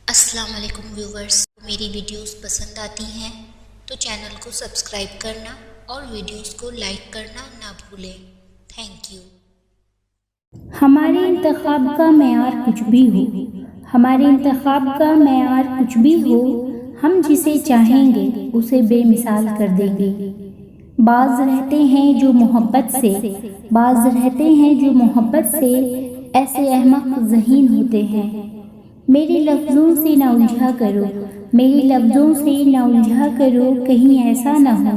السلام علیکم ویورز، میری ویڈیوز پسند آتی ہیں تو چینل کو سبسکرائب کرنا اور ویڈیوز کو لائک کرنا نہ بھولیں۔ Thank you. ہمارے انتخاب کا معیار کچھ بھی ہو، ہمارے انتخاب کا معیار کچھ بھی ہو، ہم جسے چاہیں گے اسے بے مثال کر دیں گے۔ بعض رہتے ہیں جو محبت سے، بعض رہتے ہیں جو محبت سے ایسے احمق ذہین ہوتے ہیں۔ میرے لفظوں سے نہ الجھا کرو، میرے لفظوں سے نہ الجھا کرو، کہیں ایسا نہ ہو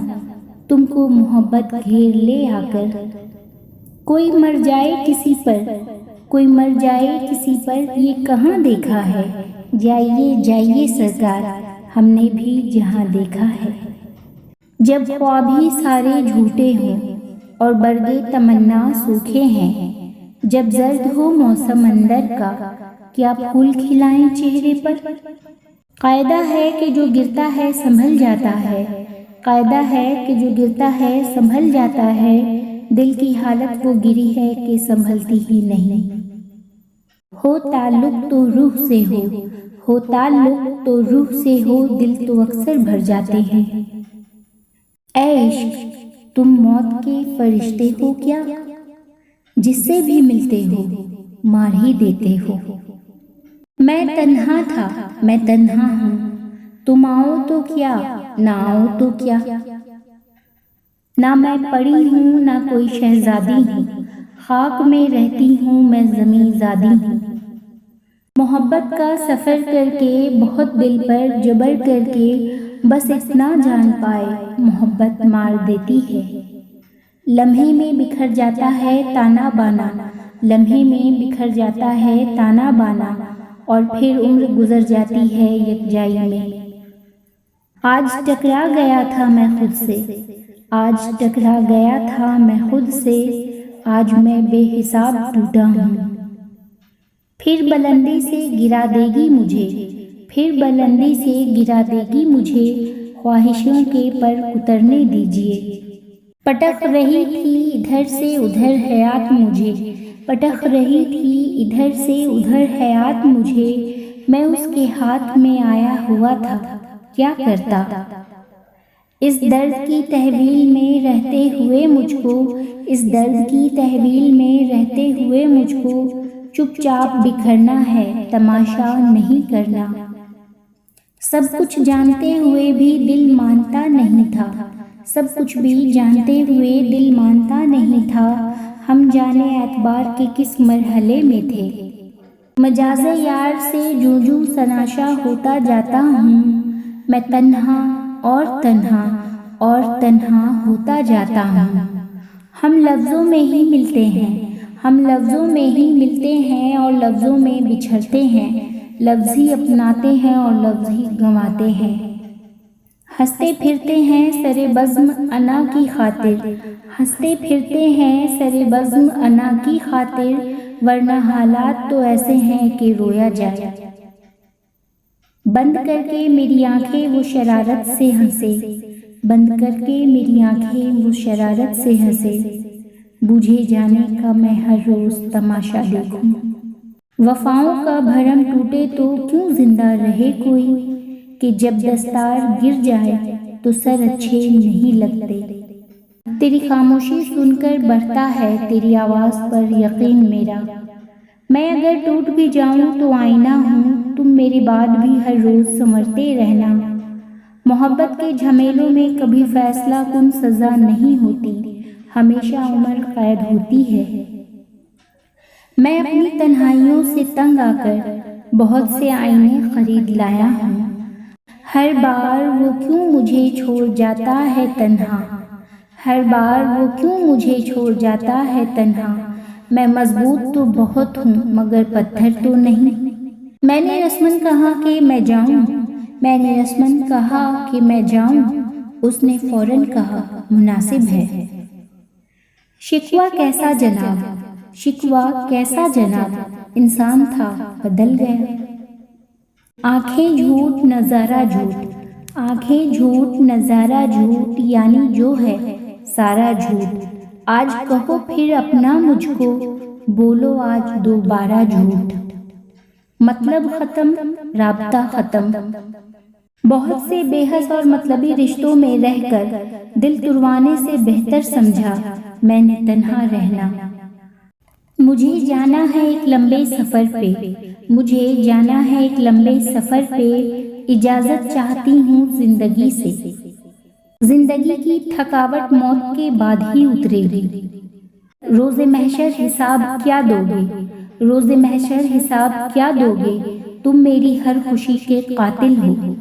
تم کو محبت گھیر لے آ کر۔ کوئی مر جائے کسی پر، کوئی مر جائے کسی پر، یہ کہاں دیکھا ہے؟ جائیے جائیے سرکار، ہم نے بھی جہاں دیکھا ہے۔ جب خواب ہی سارے جھوٹے ہوں اور برگے تمنا سوکھے ہیں، جب زرد ہو موسم اندر کا، کیا پھول کھلائیں چہرے پر؟ قاعدہ ہے کہ جو گرتا ہے سنبھل جاتا ہے، قاعدہ ہے کہ جو گرتا ہے سنبھل جاتا ہے، دل کی حالت وہ گری ہے کہ سنبھلتی ہی نہیں۔ ہو تعلق تو روح سے ہو تعلق تو روح سے ہو، دل تو اکثر بھر جاتے ہیں۔ اے عشق تم موت کے فرشتے ہو کیا؟ جس سے بھی ملتے ہو مار ہی دیتے ہو۔ میں تنہا تھا میں تنہا ہوں، تم آؤ تو کیا نہ آؤ تو کیا۔ نہ میں پڑی ہوں نہ کوئی شہزادی ہوں، خاک میں رہتی ہوں میں زمیں زادی ہوں۔ محبت کا سفر کر کے بہت دل پر جبر کر کے، بس اتنا جان پائے محبت مار دیتی ہے۔ لمحے میں بکھر جاتا ہے تانا بانا، لمحے میں بکھر جاتا ہے تانا بانا، اور پھر عمر گزر جاتی ہے یکجائی میں۔ آج ٹکرا گیا تھا میں خود سے، آج ٹکرا گیا تھا میں خود سے، آج میں بے حساب ٹوٹا ہوں۔ پھر بلندی سے گرا دے گی مجھے، پھر بلندی سے گرا دے گی مجھے، خواہشوں کے پر اترنے دیجیے۔ پٹک رہی تھی ادھر سے ادھر حیات مجھے، پٹک رہی تھی ادھر سے ادھر حیات مجھے، میں اس کے ہاتھ میں آیا ہوا تھا کیا کرتا۔ اس درد کی تحویل میں رہتے ہوئے مجھ کو، اس درد کی تحویل میں رہتے ہوئے مجھ کو، چپ چاپ بکھرنا ہے تماشا نہیں کرنا۔ سب کچھ جانتے ہوئے بھی دل مانتا نہیں تھا، سب کچھ بھی جانتے ہوئے دل مانتا نہیں تھا، ہم جانے اعتبار کے کس مرحلے میں تھے۔ مجاز یار سے جوں جوں سراشا ہوتا جاتا ہوں، میں تنہا اور تنہا اور تنہا ہوتا جاتا ہوں۔ ہم لفظوں میں ہی ملتے ہیں، ہم لفظوں میں ہی ملتے ہیں اور لفظوں میں بچھڑتے ہیں، لفظ ہی اپناتے ہیں اور لفظ ہی گنواتے ہیں۔ ہنستے پھرتے ہیں سر بزم انا کی خاطر، ہنستے پھرتے ہیں سر بزم انا کی خاطر، ورنہ حالات تو ایسے ہیں کہ رویا جائے۔ بند کر کے میری آنکھیں وہ شرارت سے ہنسے، بند کر کے میری آنکھیں وہ شرارت سے ہنسے، بوجھے جانے کا میں ہر روز تماشا دیکھوں۔ وفاؤں کا بھرم ٹوٹے تو کیوں زندہ رہے کوئی، کہ جب دستار گر جائے تو سر اچھے نہیں لگتے۔ تیری خاموشی سن کر بڑھتا ہے تیری آواز پر یقین میرا، میں اگر ٹوٹ بھی جاؤں تو آئینہ ہوں، تم میرے بعد بھی ہر روز سنورتے رہنا۔ محبت کے جھمیلوں میں کبھی فیصلہ کن سزا نہیں ہوتی، ہمیشہ عمر قید ہوتی ہے۔ میں اپنی تنہائیوں سے تنگ آ کر بہت سے آئینے خرید لایا ہوں، ہر بار وہ کیوں مجھے چھوڑ جاتا ہے تنہا، ہر بار وہ کیوں مجھے چھوڑ جاتا ہے تنہا، میں مضبوط تو بہت ہوں مگر پتھر تو نہیں۔ میں نے رسماً کہا کہ میں جاؤں، میں نے رسماً کہا کہ میں جاؤں، اس نے فوراً کہا مناسب ہے۔ شکوہ کیسا جناب، شکوہ کیسا جناب، انسان تھا بدل گیا۔ آنکھیں جھوٹ نظارہ جھوٹ، آنکھیں جھوٹ نظارہ جھوٹ، یعنی جو ہے سارا جھوٹ، آج کہو پھر اپنا مجھ کو، بولو آج دوبارہ جھوٹ۔ مطلب ختم، رابطہ ختم۔ بہت سے بے حس اور مطلبی رشتوں میں رہ کر دل تروانے سے بہتر سمجھا میں نے تنہا رہنا۔ مجھے جانا ہے ایک لمبے سفر پہ، مجھے جانا ہے ایک لمبے سفر پہ، اجازت چاہتی ہوں زندگی سے۔ زندگی کی تھکاوٹ موت کے بعد ہی اترے گی۔ روز محشر حساب کیا دو گے؟ روز محشر حساب کیا دو گے؟ تم میری ہر خوشی کے قاتل ہو۔